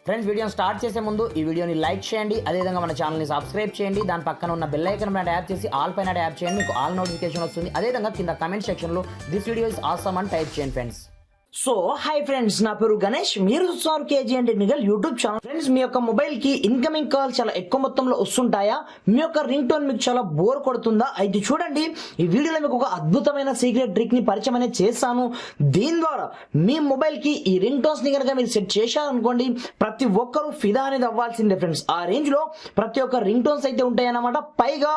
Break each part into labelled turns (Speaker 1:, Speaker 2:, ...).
Speaker 1: Friends వీడియోని start చేసే ముందు ఈ వీడియోని లైక్ చేయండి, అదేవిధంగా మన ఛానల్ని సబ్స్క్రైబ్ చేయండి. దాని పక్కన ఉన్న బెల్ ఐకాన్ పైన ట్యాప్ చేసి ఆల్ పైన ట్యాప్ చేయండి, మీకు ఆల్ నోటిఫికేషన్ వస్తుంది. అదేవిధంగా కింద కమెంట్ సెక్షన్లో దిస్ వీడియో ఇస్ ఆసమ్ అని టైప్ చేయండి ఫ్రెండ్స్.
Speaker 2: సో హాయ్ ఫ్రెండ్స్, నా పేరు గణేష్, మీరు చూస్తున్నారు KG and technical YouTube channel. Friends, మీ యొక్క మొబైల్ కి ఇన్కమింగ్ కాల్ చాలా ఎక్కువ మొత్తంలో వస్తుంటాయా? మీ యొక్క రింగ్ టోన్ మీకు చాలా బోర్ కొడుతుందా? అయితే చూడండి, ఈ వీడియోలో మీకు ఒక అద్భుతమైన సీక్రెట్ ట్రిక్ ని పరిచయం అనేది చేస్తాను. దీని ద్వారా మీ మొబైల్ కి ఈ రింగ్ టోన్స్ ని కనుక మీరు సెట్ చేశారనుకోండి, ప్రతి ఒక్కరూ ఫిదా అనేది అవ్వాల్సిందే ఫ్రెండ్స్. ఆ రేంజ్ లో ప్రతి ఒక్క రింగ్ టోన్స్ అయితే ఉంటాయన్నమాట. పైగా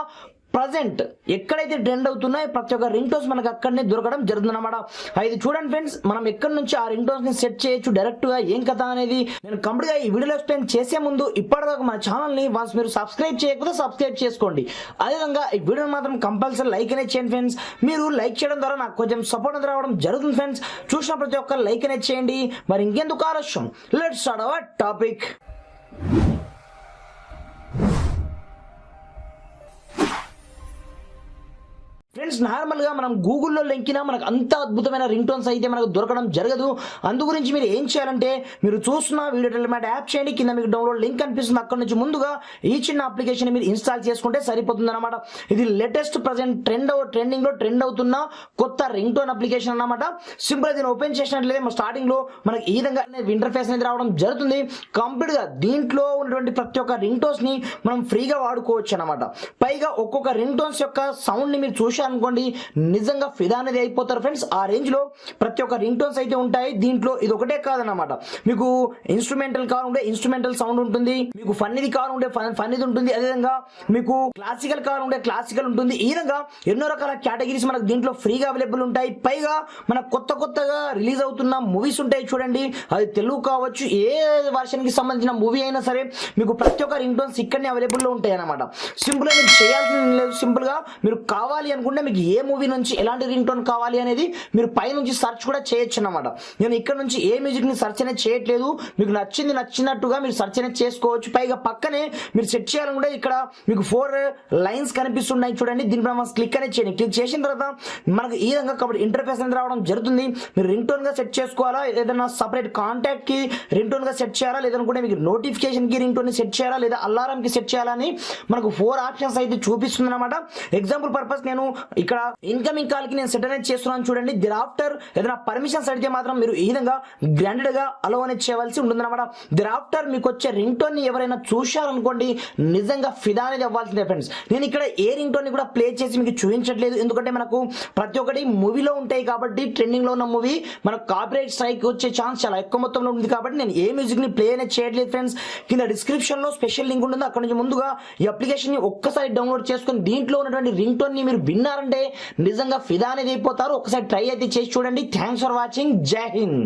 Speaker 2: ప్రజెంట్ ఎక్కడైతే ట్రెండ్ అవుతున్నాయో ప్రతి ఒక్క రింగ్ టోన్స్ మనకు అక్కడనే దొరకడం జరుగుతుంది అనమాట. అయితే చూడండి ఫ్రెండ్స్, మనం ఎక్కడి నుంచి ఆ రింగ్ టోన్స్ ని సెట్ చేయొచ్చు డైరెక్ట్ గా, ఏం కథ అనేది నేను కంప్లీట్ గా ఈ వీడియోలో ఎక్స్ప్లెయిన్ చేసే ముందు ఇప్పటిదాకా మన ఛానల్ ని వన్స్ మీరు సబ్స్క్రైబ్ చేయకపోతే సబ్స్క్రైబ్ చేసుకోండి. అదేవిధంగా ఈ వీడియోని మాత్రం కంపల్సరీ లైక్ అనేది చేయండి ఫ్రెండ్స్. మీరు లైక్ చేయడం ద్వారా నాకు కొంచెం సపోర్ట్ అనేది రావడం జరుగుతుంది ఫ్రెండ్స్. చూసిన ప్రతి ఒక్క లైక్ అనేది చేయండి. మరి ఇంకెందుకు ఆలస్యం, let's start our topic. Friends, normal గా మనం గూగుల్లో లెంకినా మనకు అంత అద్భుతమైన రింగ్ టోన్స్ అయితే మనకు దొరకడం జరగదు. అందు గురించి మీరు ఏం చేయాలంటే, మీరు చూస్తున్న వీడియో టెలిమాట్ యాప్ చేయండి, కింద మీకు డౌన్లోడ్ లింక్ కనిపిస్తుంది. అక్కడ నుంచి ముందుగా ఈ చిన్న అప్లికేషన్ మీరు ఇన్స్టాల్ చేసుకుంటే సరిపోతుంది అనమాట. ఇది లేటెస్ట్ ప్రజెంట్ ట్రెండింగ్ లో ట్రెండ్ అవుతున్న కొత్త రింగ్ టోన్ అప్లికేషన్ అన్నమాట. సింపుల్ దీన్ని ఓపెన్ చేసినట్లయితే మన స్టార్టింగ్ లో మనకి ఈ విధంగా ఇంటర్ఫేస్ అనేది రావడం జరుగుతుంది. కంప్లీట్ గా దీంట్లో ఉన్నటువంటి ప్రతి ఒక్క రింగ్ టోన్స్ ని మనం ఫ్రీగా వాడుకోవచ్చు అనమాట. పైగా ఒక్కొక్క రింగ్ టోన్స్ యొక్క సౌండ్ ని మీరు చూసి అనుకోండి, నిజంగా ఫిదా అనేది అయిపోతారు ఫ్రెండ్స్. ఆ రేంజ్ లో ప్రతి ఒక్క రింగ్ టోన్స్ అయితే ఉంటాయి. దీంట్లో ఇది ఒకటే కాదన్నమాట, మీకు ఇన్స్ట్రుమెంటల్ కావాలంటే ఇన్స్ట్రుమెంటల్ సౌండ్ ఉంటుంది, మీకు ఫన్నీది కావాలంటే ఫన్నీది ఉంటుంది, అదేవిధంగా మీకు క్లాసికల్ కావాలంటే క్లాసికల్ ఉంటుంది. ఈ విధంగా ఎన్నో రకాల కేటగిరీస్ మనకు దీంట్లో ఫ్రీగా అవైలబుల్ ఉంటాయి. పైగా మన కొత్తగా రిలీజ్ అవుతున్న మూవీస్ ఉంటాయి చూడండి, అది తెలుగు కావచ్చు, ఏ వర్షన్ కి సంబంధించిన మూవీ అయినా సరే మీకు ప్రతి ఒక్క రింగ్ టోన్స్ ఇక్కడనే అవైలబుల్ లో ఉంటాయి అనమాట. సింపుల్ గా మీరు చేయాల్సింది లేదు. సింపుల్ గా మీరు కావాలి అనుకుంటే మీకు ఏ మూవీ నుంచి ఎలాంటి రింగ్ టోన్ కావాలి అనేది మీరు పై నుంచి సెర్చ్ కూడా చేయొచ్చు అన్నమాట. నేను ఇక్కడ నుంచి ఏ మ్యూజిక్ ని సెర్చ్ అనేది చేయట్లేదు, మీకు నచ్చినట్టుగా మీరు సెర్చ్ అనేది చేసుకోవచ్చు. పైగా పక్కనే మీరు సెట్ చేయాలనుకుంటే ఇక్కడ మీకు 4 లైన్స్ కనిపిస్తున్నాయి చూడండి, దీనిపై మనం క్లిక్ అనేది చేయండి. క్లిక్ చేసిన తర్వాత మనకు ఈ విధంగా కాబట్టి ఇంటర్ఫేస్ అనేది రావడం జరుగుతుంది. మీరు రింగ్ టోన్ గా సెట్ చేసుకోవాలా, ఏదైనా సపరేట్ కాంటాక్ట్ కి రింగ్ టోన్ గా సెట్ చేయాలా, లేదనుకుంటే మీకు నోటిఫికేషన్ కి రింగ్ టోన్ ని సెట్ చేయాలా, లేదా అలారం కి సెట్ చేయాలని మనకు 4 ఆప్షన్స్ అయితే చూపిస్తుంది అనమాట. ఎగ్జాంపుల్ పర్పస్ నేను ఇక్కడ ఇన్కమింగ్ కాల్ కి నేను సెట్ అనేది చేస్తున్నాను చూడండి. దిర్ ఆఫ్టర్ ఏదైనా పర్మిషన్స్ అడిగితే మాత్రం మీరు ఈ విధంగా గ్రాండెడ్ గా అలో అనేది చేయవలసి ఉంటుంది అనమాట. దిర్ ఆఫ్టర్ మీకు వచ్చే రింగ్ టోన్ ని ఎవరైనా చూశారనుకోండి, నిజంగా ఫిదా అనేది అవ్వాల్సిందే ఫ్రెండ్స్. నేను ఇక్కడ ఏ రింగ్ టోన్ ని కూడా ప్లే చేసి మీకు చూపించట్లేదు, ఎందుకంటే మనకు ప్రతి ఒక్కటి మూవీలో ఉంటాయి కాబట్టి, ట్రెండింగ్ లో ఉన్న మూవీ మనకు కాపీరైట్ స్ట్రైక్ వచ్చే ఛాన్స్ చాలా ఎక్కువ మొత్తంలో ఉంది కాబట్టి నేను ఏ మ్యూజిక్ ని ప్లే అనేది చేయట్లేదు ఫ్రెండ్స్. కింద డిస్క్రిప్షన్ లో స్పెషల్ లింక్ ఉంటుంది, అక్కడ నుంచి ముందుగా ఈ అప్లికేషన్ ని ఒక్కసారి డౌన్లోడ్ చేసుకుని దీంట్లో ఉన్నటువంటి రింగ్ టోన్ ని మీరు విన్నారంటే నిజంగా ఫిదా అనేది అయిపోతారు. ఒకసారి ట్రై అయితే చేసి చూడండి. Thanks for watching. జై హింద్.